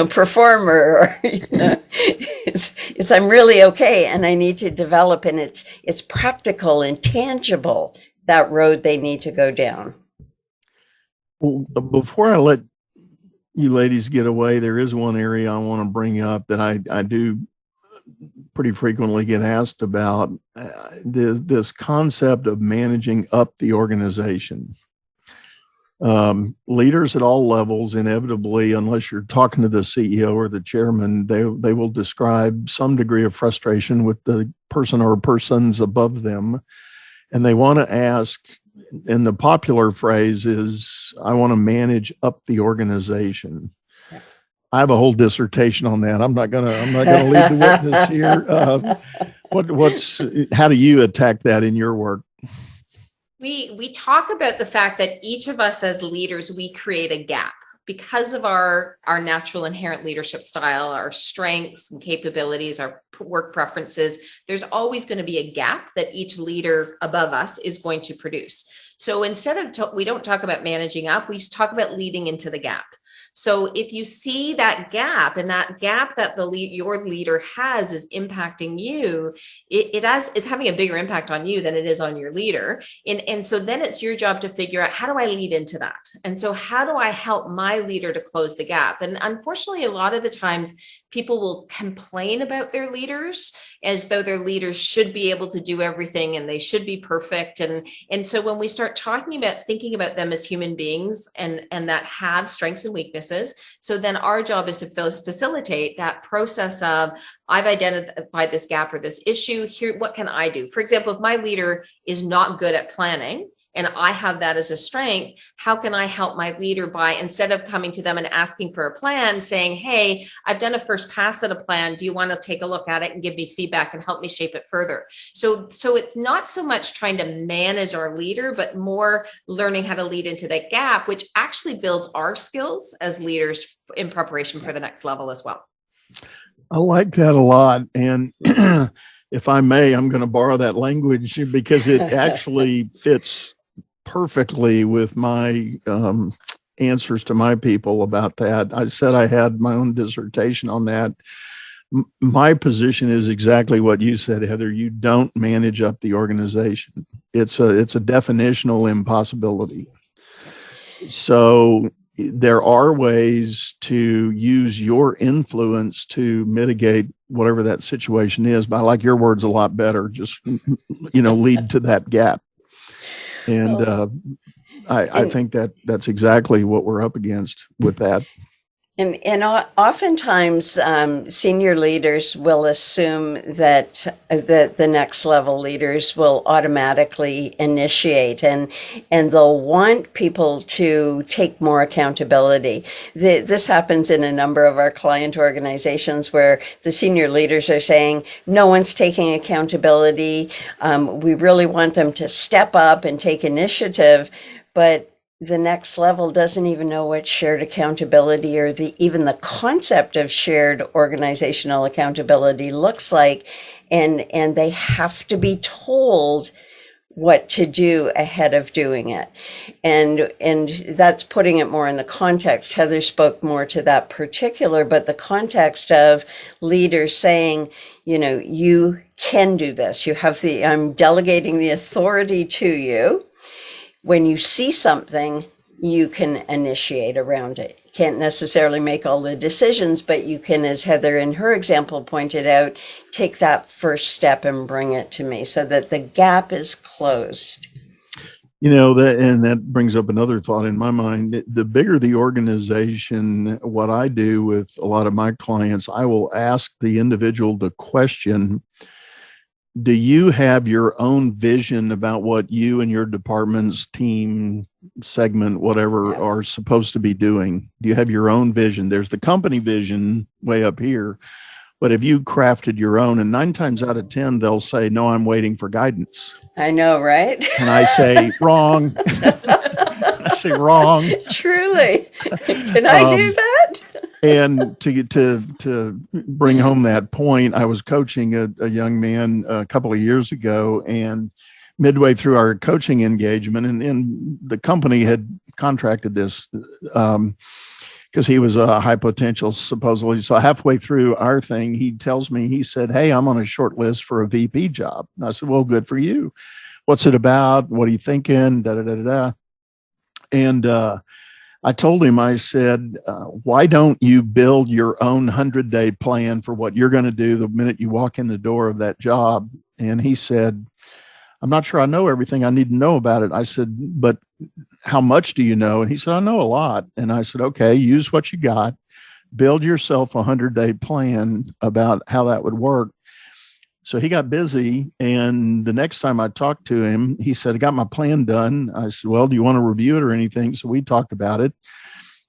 a performer, or, it's I'm really okay, and I need to develop, and it's practical and tangible, that road they need to go down. Well, before I let you ladies get away, there is one area I want to bring up that I do pretty frequently get asked about, this concept of managing up the organization. Leaders at all levels, inevitably, unless you're talking to the CEO or the chairman, they will describe some degree of frustration with the person or persons above them. And they want to ask, and the popular phrase is, I want to manage up the organization. Yeah. I have a whole dissertation on that. I'm not gonna lead the witness here. How do you attack that in your work? We talk about the fact that each of us as leaders, we create a gap because of our natural inherent leadership style, our strengths and capabilities, our work preferences. There's always going to be a gap that each leader above us is going to produce. So instead of we don't talk about managing up, we talk about leading into the gap. So if you see that gap, and that gap that your leader has is impacting you, it's having a bigger impact on you than it is on your leader. And so then it's your job to figure out, how do I lead into that? And so how do I help my leader to close the gap? And unfortunately, a lot of the times people will complain about their leaders as though their leaders should be able to do everything and they should be perfect. And so when we start talking about thinking about them as human beings and that have strengths and weaknesses, so then our job is to facilitate that process of, I've identified this gap or this issue here. What can I do? For example, if my leader is not good at planning, and I have that as a strength, how can I help my leader by, instead of coming to them and asking for a plan, saying, hey, I've done a first pass at a plan. Do you want to take a look at it and give me feedback and help me shape it further? So it's not so much trying to manage our leader, but more learning how to lead into that gap, which actually builds our skills as leaders in preparation for the next level as well. I like that a lot. And if I may, I'm going to borrow that language because it actually fits perfectly with my answers to my people about that. I said I had my own dissertation on that. My position is exactly what you said, Heather. You don't manage up the organization. It's a definitional impossibility. So there are ways to use your influence to mitigate whatever that situation is. But I like your words a lot better. Just, lead to that gap. And I think that's exactly what we're up against with that. And oftentimes senior leaders will assume that the next level leaders will automatically initiate and they'll want people to take more accountability. This happens in a number of our client organizations where the senior leaders are saying, no one's taking accountability. We really want them to step up and take initiative, but the next level doesn't even know what shared accountability or even the concept of shared organizational accountability looks like. And they have to be told what to do ahead of doing it. And that's putting it more in the context. Heather spoke more to that particular, but the context of leaders saying, you can do this. I'm delegating the authority to you. When you see something, you can initiate around it. Can't necessarily make all the decisions, but you can, as Heather in her example pointed out, take that first step and bring it to me so that the gap is closed. That brings up another thought in my mind. The bigger the organization, what I do with a lot of my clients, I will ask the individual the question, do you have your own vision about what you and your department's team, segment, whatever, are supposed to be doing? Do you have your own vision? There's the company vision way up here, but have you crafted your own? And 9 times out of 10, they'll say, no, I'm waiting for guidance. I know, right? And I say, wrong. I say, wrong. Truly. Can I do that? And to bring home that point, I was coaching a young man a couple of years ago, and midway through our coaching engagement, and the company had contracted this because he was a high potential, supposedly. So halfway through our thing, he tells me, he said, hey, I'm on a short list for a VP job. And I said, well, good for you. What's it about? What are you thinking? Da, da, da, da, da. And I told him, I said, why don't you build your own 100-day plan for what you're going to do the minute you walk in the door of that job? And he said, I'm not sure I know everything I need to know about it. I said, but how much do you know? And he said, I know a lot. And I said, okay, use what you got, build yourself a 100-day plan about how that would work. So he got busy. And the next time I talked to him, he said, I got my plan done. I said, well, do you want to review it or anything? So we talked about it.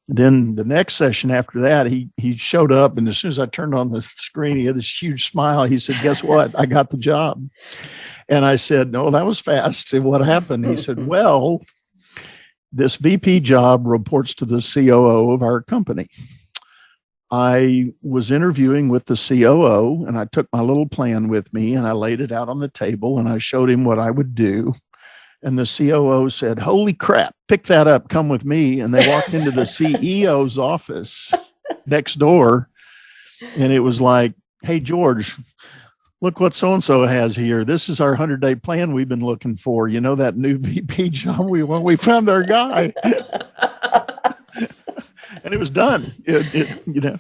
Then the next session after that, he showed up. And as soon as I turned on the screen, he had this huge smile. He said, guess what? I got the job. And I said, no, that was fast. And what happened? He said, well, this VP job reports to the COO of our company. I was interviewing with the COO, and I took my little plan with me and I laid it out on the table and I showed him what I would do. And the COO said, holy crap, pick that up, come with me. And they walked into the CEO's office next door. And it was like, hey, George, look what so-and-so has here. This is our 100-day plan we've been looking for. You know, that new VP job we found our guy. And it was done, you know.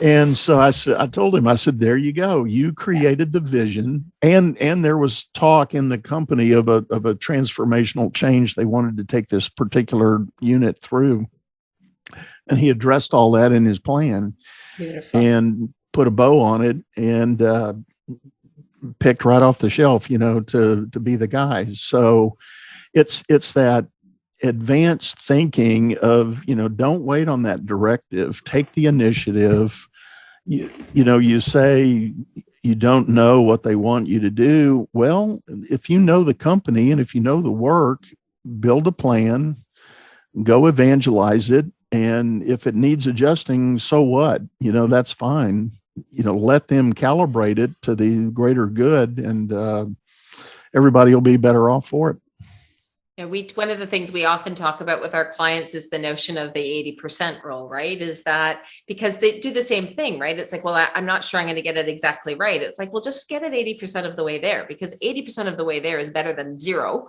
And so I told him, I said, there you go. You created the vision. And there was talk in the company of a transformational change. They wanted to take this particular unit through. And he addressed all that in his plan. Beautiful. And put a bow on it and picked right off the shelf, you know, to be the guy. So it's that advanced thinking of, you know, don't wait on that directive, take the initiative. You know, you say you don't know what they want you to do. Well, if you know the company and if you know the work, build a plan, go evangelize it. And if it needs adjusting, so what? You know, that's fine. You know, let them calibrate it to the greater good, and everybody will be better off for it. Yeah, one of the things we often talk about with our clients is the notion of the 80% rule, right? Is that because they do the same thing, right? It's like, well, I'm not sure I'm going to get it exactly right. It's like, well, just get it 80% of the way there, because 80% of the way there is better than 0%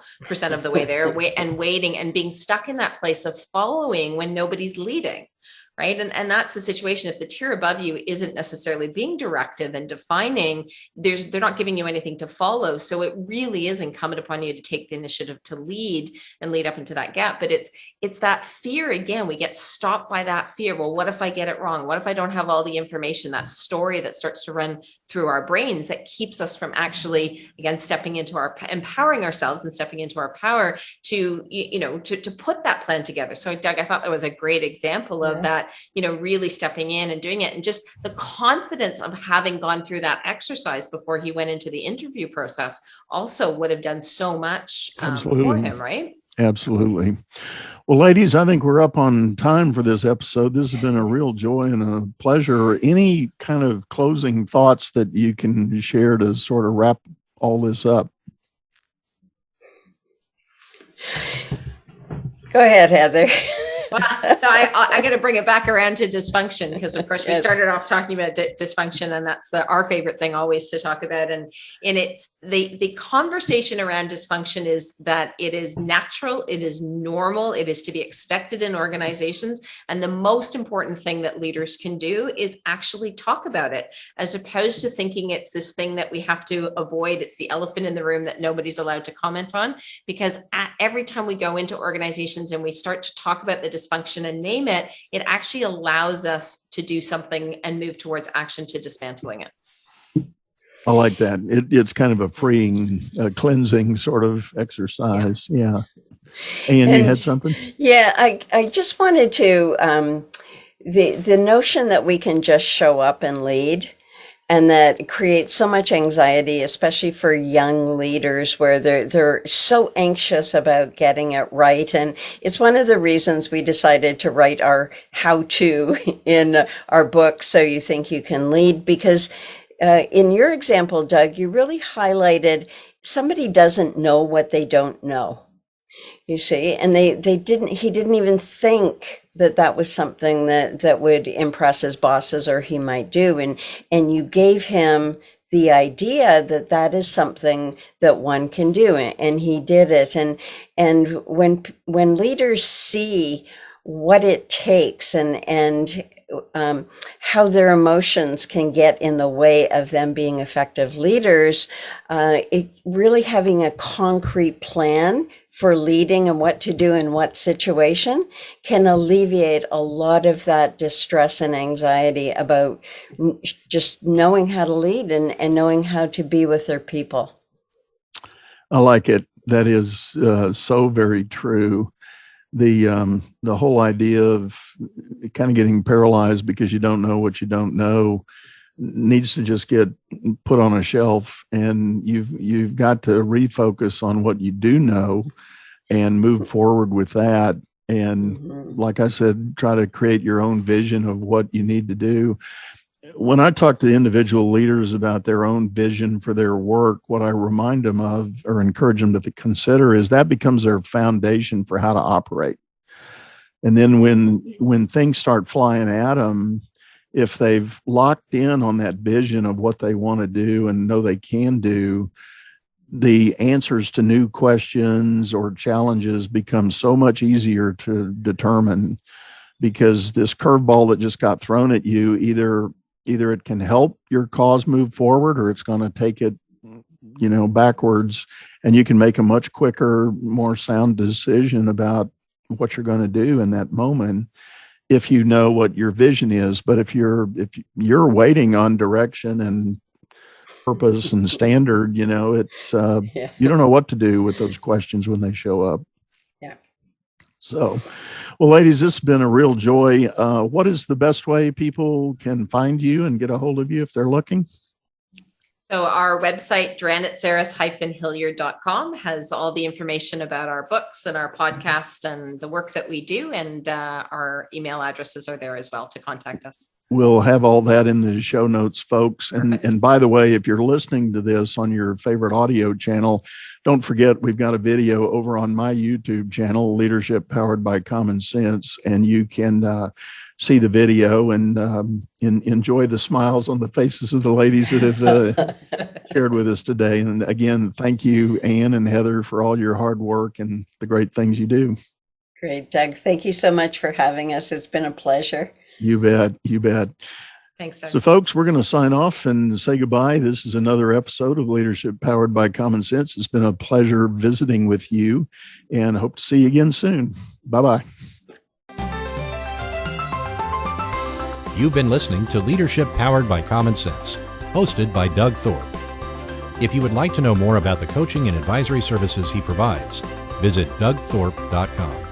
of the way there, and waiting and being stuck in that place of following when nobody's leading. Right. And that's the situation. If the tier above you isn't necessarily being directive and defining, they're not giving you anything to follow. So it really is incumbent upon you to take the initiative to lead and lead up into that gap. But it's that fear. Again, we get stopped by that fear. Well, what if I get it wrong? What if I don't have all the information? That story that starts to run through our brains that keeps us from actually, again, stepping into empowering ourselves and stepping into our power to, you know, to put that plan together. So Doug, I thought that was a great example of that. You know, really stepping in and doing it, and just the confidence of having gone through that exercise before he went into the interview process also would have done so much for him, right? Absolutely. Well, ladies, I think we're up on time for this episode. This has been a real joy and a pleasure. Any kind of closing thoughts that you can share to sort of wrap all this up? Go ahead, Heather. Well, so I got to bring it back around to dysfunction, because of course we started off talking about dysfunction, and that's our favorite thing always to talk about. And it's the conversation around dysfunction is that it is natural, it is normal, it is to be expected in organizations. And the most important thing that leaders can do is actually talk about it, as opposed to thinking it's this thing that we have to avoid. It's the elephant in the room that nobody's allowed to comment on, because every time we go into organizations and we start to talk about the dysfunction and name it, it actually allows us to do something and move towards action to dismantling it. I like that. It's kind of a freeing, cleansing sort of exercise. Yeah. And you had something? Yeah, I just wanted to, the notion that we can just show up and lead, and that creates so much anxiety, especially for young leaders, where they're so anxious about getting it right. And it's one of the reasons we decided to write our how-to in our book, So You Think You Can Lead, because in your example, Doug, you really highlighted somebody doesn't know what they don't know. You see, and he didn't even think that was something that would impress his bosses or he might do. And you gave him the idea that is something that one can do, and he did it. And when leaders see what it takes and how their emotions can get in the way of them being effective leaders, really having a concrete plan for leading and what to do in what situation can alleviate a lot of that distress and anxiety about just knowing how to lead and knowing how to be with their people. I like it. That is so very true. The whole idea of kind of getting paralyzed because you don't know what you don't know needs to just get put on a shelf, and you've got to refocus on what you do know and move forward with that. And like I said, try to create your own vision of what you need to do. When I talk to individual leaders about their own vision for their work, what I remind them of or encourage them to consider is that becomes their foundation for how to operate. And then when things start flying at them, if they've locked in on that vision of what they want to do and know they can do, the answers to new questions or challenges become so much easier to determine, because this curveball that just got thrown at you, either it can help your cause move forward or it's going to take it, backwards, and you can make a much quicker, more sound decision about what you're going to do in that moment if you know what your vision is. But if you're waiting on direction and purpose and standard, it's you don't know what to do with those questions when they show up. Yeah. So, well, ladies, this has been a real joy. What is the best way people can find you and get a hold of you if they're looking? So our website, Dranitsaris-Hilliard.com, has all the information about our books and our podcast and the work that we do. And our email addresses are there as well to contact us. We'll have all that in the show notes, folks. And by the way, if you're listening to this on your favorite audio channel, don't forget we've got a video over on my YouTube channel, Leadership Powered by Common Sense, and you can see the video and enjoy the smiles on the faces of the ladies that have shared with us today. And again, thank you, Ann and Heather, for all your hard work and the great things you do. Great, Doug. Thank you so much for having us. It's been a pleasure. You bet. You bet. Thanks, Doug. So, folks, we're going to sign off and say goodbye. This is another episode of Leadership Powered by Common Sense. It's been a pleasure visiting with you, and hope to see you again soon. Bye-bye. You've been listening to Leadership Powered by Common Sense, hosted by Doug Thorpe. If you would like to know more about the coaching and advisory services he provides, visit dougthorpe.com.